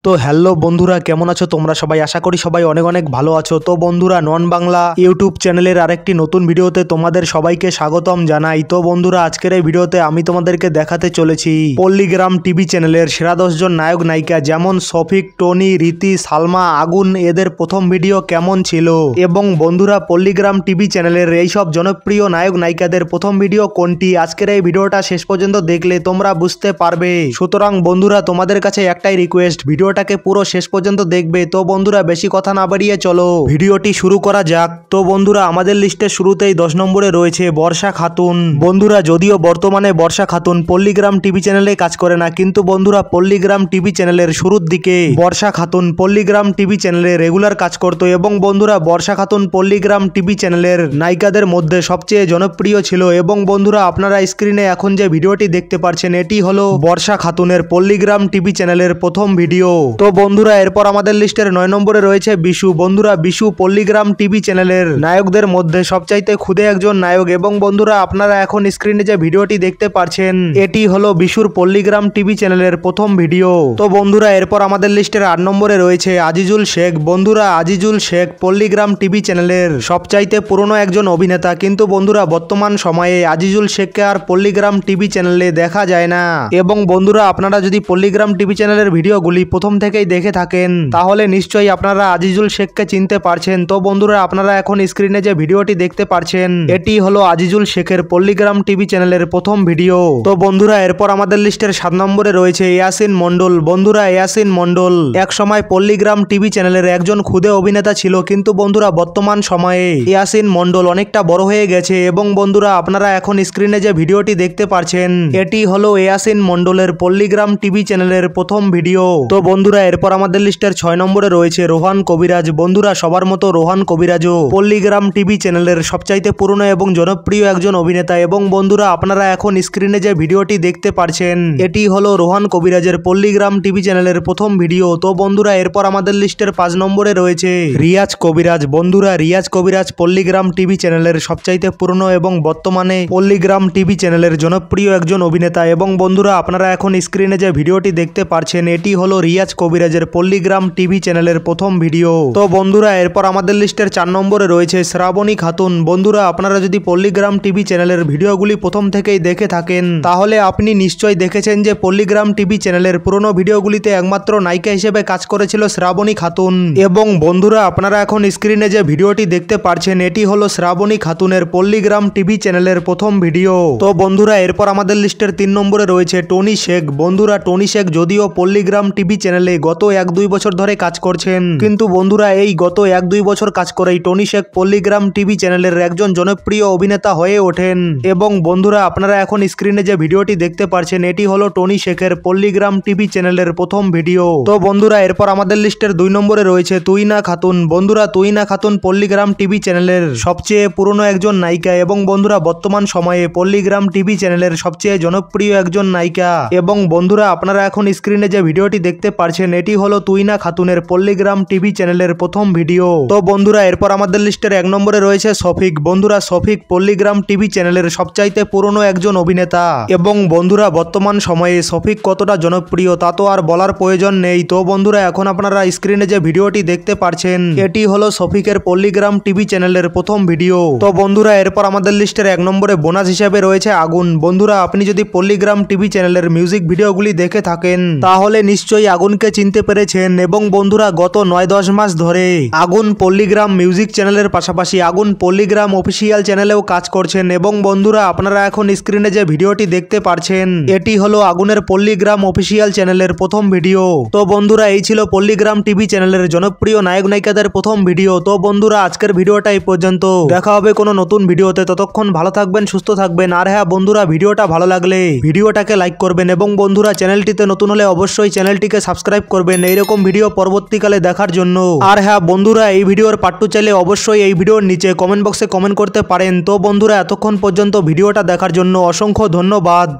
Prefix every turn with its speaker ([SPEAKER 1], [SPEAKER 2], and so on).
[SPEAKER 1] তো হ্যালো বন্ধুরা, কেমন আছো তোমরা সবাই? আশা করি সবাই অনেক অনেক ভালো আছো। তো বন্ধুরা, নন বাংলা ইউটিউব চ্যানেলের আরেকটি নতুন ভিডিওতে তোমাদের সবাইকে স্বাগতম জানাই। তো বন্ধুরা, আজকের এই ভিডিওতে আমি তোমাদেরকে দেখাতে চলেছি পল্লীগ্রাম টিভি চ্যানেলের সেরা 10 জন নায়ক নায়িকা, যেমন শফিক, টনি, রীতি, সালমা, আগুন, এদের প্রথম ভিডিও কেমন ছিল, এবং বন্ধুরা পল্লীগ্রাম টিভি চ্যানেলের এইসব জনপ্রিয় নায়ক নায়িকাদের প্রথম ভিডিও কোনটি, আজকের এই ভিডিওটা শেষ পর্যন্ত দেখলে তোমরা বুঝতে পারবে। সুতরাং বন্ধুরা, তোমাদের কাছে একটাই রিকোয়েস্ট, ভিডিওটাকে পুরো শেষ পর্যন্ত দেখবে। তো বন্ধুরা, বেশি কথা না বাড়িয়ে চলো ভিডিওটি শুরু করা যাক। তো বন্ধুরা, আমাদের লিস্টের শুরুতেই 10 নম্বরে রয়েছে বর্ষা খাতুন। বন্ধুরা, যদিও বর্তমানে বর্ষা খাতুন পল্লীগ্রাম টিভি চ্যানেলে কাজ করে না, কিন্তু বন্ধুরা পল্লীগ্রাম টিভি চ্যানেলের শুরুর দিকে বর্ষা খাতুন পল্লীগ্রাম টিভি চ্যানেলে রেগুলার কাজ করতো, এবং বন্ধুরা বর্ষা খাতুন পল্লীগ্রাম টিভি চ্যানেলের নায়িকাদের মধ্যে সবচেয়ে জনপ্রিয় ছিল। এবং বন্ধুরা, আপনারা স্ক্রিনে এখন যে ভিডিওটি দেখতে পাচ্ছেন, এটি হলো বর্ষা খাতুনের পল্লীগ্রাম টিভি চ্যানেলের প্রথম ভিডিও। তো বন্ধুরা, এরপর আমাদের লিস্টের 9 নম্বরে রয়েছে বিশু। বন্ধুরা, বিশু পল্লীগ্রাম টিভি চ্যানেলের নায়কদের মধ্যে সবচাইতে ক্ষুদে একজন নায়ক, এবং বন্ধুরা আপনারা এখন স্ক্রিনে যে ভিডিওটি দেখতে পাচ্ছেন, এটি হলো বিশুর পল্লীগ্রাম টিভি চ্যানেলের প্রথম ভিডিও। তো বন্ধুরা, এরপর আমাদের লিস্টের 8 নম্বরে রয়েছে আজিজুল শেখ। বন্ধুরা, আজিজুল শেখ পল্লীগ্রাম টিভি চ্যানেলের সবচাইতে পুরনো একজন অভিনেতা, কিন্তু বন্ধুরা বর্তমান সময়ে আজিজুল শেখকে আর পল্লীগ্রাম টিভি চ্যানেলে দেখা যায় না। এবং বন্ধুরা, আপনারা যদি পল্লীগ্রাম টিভি চ্যানেলের ভিডিওগুলি প্রথম থেকেই দেখে থাকেন, তাহলে নিশ্চয়ই আপনারা আজিজুল শেখকে চিনতে পারছেন। তো বন্ধুরা, আপনারা এখন স্ক্রিনে যে ভিডিওটি দেখতে পাচ্ছেন, এটি হলো আজিজুল শেখের পল্লীগ্রাম টিভি চ্যানেলের প্রথম ভিডিও। তো বন্ধুরা, এরপর আমাদের লিস্টের 7 নম্বরে রয়েছে ইয়াসিন মন্ডল। বন্ধুরা, ইয়াসিন মন্ডল এক সময় পল্লীগ্রাম টিভি চ্যানেলের একজন ক্ষুদে অভিনেতা ছিল, কিন্তু বন্ধুরা বর্তমান সময়ে ইয়াসিন মন্ডল অনেকটা বড় হয়ে গেছে। এবং বন্ধুরা, আপনারা এখন স্ক্রিনে যে ভিডিওটি দেখতে পাচ্ছেন, এটি হলো ইয়াসিন মন্ডলের পল্লীগ্রাম টিভি চ্যানেলের প্রথম ভিডিও। তো বন্ধুরা, এরপর আমাদের লিস্টের 6 নম্বরে রয়েছে রোহান কবিরাজ। বন্ধুরা, সবার মতো রোহান কবিরাজও পল্লীগ্রাম টিভি চ্যানেলের সবচাইতে পুরনো এবং জনপ্রিয় একজন অভিনেতা। এবং বন্ধুরা, আপনারা এখন স্ক্রিনে যে ভিডিওটি দেখতে পাচ্ছেন, এটি হলো রোহান কবিরাজের পল্লীগ্রাম টিভি চ্যানেলের প্রথম ভিডিও। তো বন্ধুরা, এরপর আমাদের লিস্টের 5 নম্বরে রয়েছে রিয়াজ কবিরাজ। বন্ধুরা, রিয়াজ কবিরাজ পল্লীগ্রাম টিভি চ্যানেলের সবচাইতে পুরনো এবং বর্তমানে পল্লীগ্রাম টিভি চ্যানেলের জনপ্রিয় একজন অভিনেতা। এবং বন্ধুরা, আপনারা এখন স্ক্রিনে যে ভিডিওটি দেখতে পাচ্ছেন, এটি হলো রিয়াজ কবিরাজের পল্লীগ্রাম টিভি চ্যানেলের প্রথম ভিডিও। তো বন্ধুরা, এরপর আমাদের লিস্টের 4 নম্বরে রয়েছে শ্রাবণী খাতুন। বন্ধুরা, আপনারা যদি পল্লীগ্রাম টিভি চ্যানেলের ভিডিওগুলি প্রথম থেকেই দেখে থাকেন, তাহলে আপনি নিশ্চয়ই দেখেছেন যে পল্লীগ্রাম টিভি চ্যানেলের পুরনো ভিডিওগুলিতে একমাত্র নায়িকা হিসেবে কাজ করেছিল শ্রাবণী খাতুন। এবং বন্ধুরা, আপনারা এখন স্ক্রিনে যে ভিডিওটি দেখতে পাচ্ছেন, এটি হলো শ্রাবণী খাতুনের পল্লীগ্রাম টিভি চ্যানেলের প্রথম ভিডিও। তো বন্ধুরা, এরপর আমাদের লিস্টের 3 নম্বরে রয়েছে টনি শেখ। বন্ধুরা, টনি শেখ যদিও পল্লীগ্রাম টিভি চ্যানেলে গত 1-2 বছর ধরে কাজ করছেন, কিন্তু বন্ধুরা এই গত 1-2 বছর কাজ করেই টনি শেখ পল্লীগ্রাম টিভি চ্যানেলের একজন জনপ্রিয় অভিনেতা হয়ে ওঠেন। এবং বন্ধুরা, আপনারা এখন স্ক্রিনে যে ভিডিওটি দেখতে পাচ্ছেন, এটি হলো টনি শেখের পল্লীগ্রাম টিভি চ্যানেলের প্রথম ভিডিও। তো বন্ধুরা, এরপর আমাদের লিস্টের 2 নম্বরে রয়েছে তুইনা খাতুন। বন্ধুরা, তুইনা খাতুন পল্লীগ্রাম টিভি চ্যানেলের সবচেয়ে পুরনো একজন নায়িকা, এবং বন্ধুরা বর্তমান সময়ে পল্লীগ্রাম টিভি চ্যানেলের সবচেয়ে জনপ্রিয় একজন নায়িকা। এবং বন্ধুরা, আপনারা এখন স্ক্রিনে যে ভিডিওটি দেখতে পাচ্ছেন, এটি হলো তুইনা খাতুনের পল্লীগ্রাম টিভি চ্যানেলের প্রথম ভিডিও। তো বন্ধুরা, এরপর আমাদের লিস্টের 1 নম্বরে রয়েছে শফিক। বন্ধুরা, শফিক পল্লীগ্রাম টিভি চ্যানেলের সবচাইতে পুরনো একজন অভিনেতা। এবং বন্ধুরা বর্তমান সময়ে শফিক কতটা জনপ্রিয় তা তো আর বলার প্রয়োজন নেই। তো বন্ধুরা, এখন আপনারা স্ক্রিনে যে ভিডিওটি দেখতে পাচ্ছেন, এটি হলো শফিকের পল্লীগ্রাম টিভি চ্যানেলের প্রথম ভিডিও। তো বন্ধুরা, এরপর আমাদের লিস্টের 1 নম্বরে বোনাস হিসেবে রয়েছে আগুন। বন্ধুরা, আপনি যদি পল্লীগ্রাম টিভি চ্যানেলের মিউজিক ভিডিওগুলি দেখে থাকেন, তাহলে নিশ্চয়ই আগুনকে চিনতে পেরেছেন। এবং বন্ধুরা, গত 9-10 মাস ধরে আগুন পল্লীগ্রাম মিউজিক চ্যানেলের পাশাপাশি আগুন পল্লীগ্রাম অফিসিয়াল চ্যানেলেও কাজ করছেন। এবং বন্ধুরা, আপনারা এখন স্ক্রিনে যে ভিডিওটি দেখতে পাচ্ছেন, এটি হলো আগুনের পল্লীগ্রাম অফিসিয়াল চ্যানেলের প্রথম ভিডিও। তো বন্ধুরা, এই ছিল পল্লীগ্রাম টিভি চ্যানেলের জনপ্রিয় নায়ক নায়িকাদের প্রথম ভিডিও। তো বন্ধুরা, আজকের ভিডিওটা এই পর্যন্ত। দেখা হবে কোনো নতুন ভিডিওতে। ততক্ষণ ভালো থাকবেন, সুস্থ থাকবেন। আর হ্যাঁ বন্ধুরা, ভিডিওটা ভালো লাগলে ভিডিওটাকে লাইক করবেন, এবং বন্ধুরা চ্যানেলটিতে নতুন হলে অবশ্যই চ্যানেলটিকে সাবস্ক্রাইব করবেন এইরকম ভিডিও পরবর্তীকালে দেখার জন্য। আর হ্যাঁ বন্ধুরা, এই ভিডিওর পার্ট 2 চাইলে অবশ্যই এই ভিডিওর নিচে কমেন্ট বক্সে কমেন্ট করতে পারেন। তো বন্ধুরা, এতক্ষণ পর্যন্ত ভিডিওটা দেখার জন্য অসংখ্য ধন্যবাদ।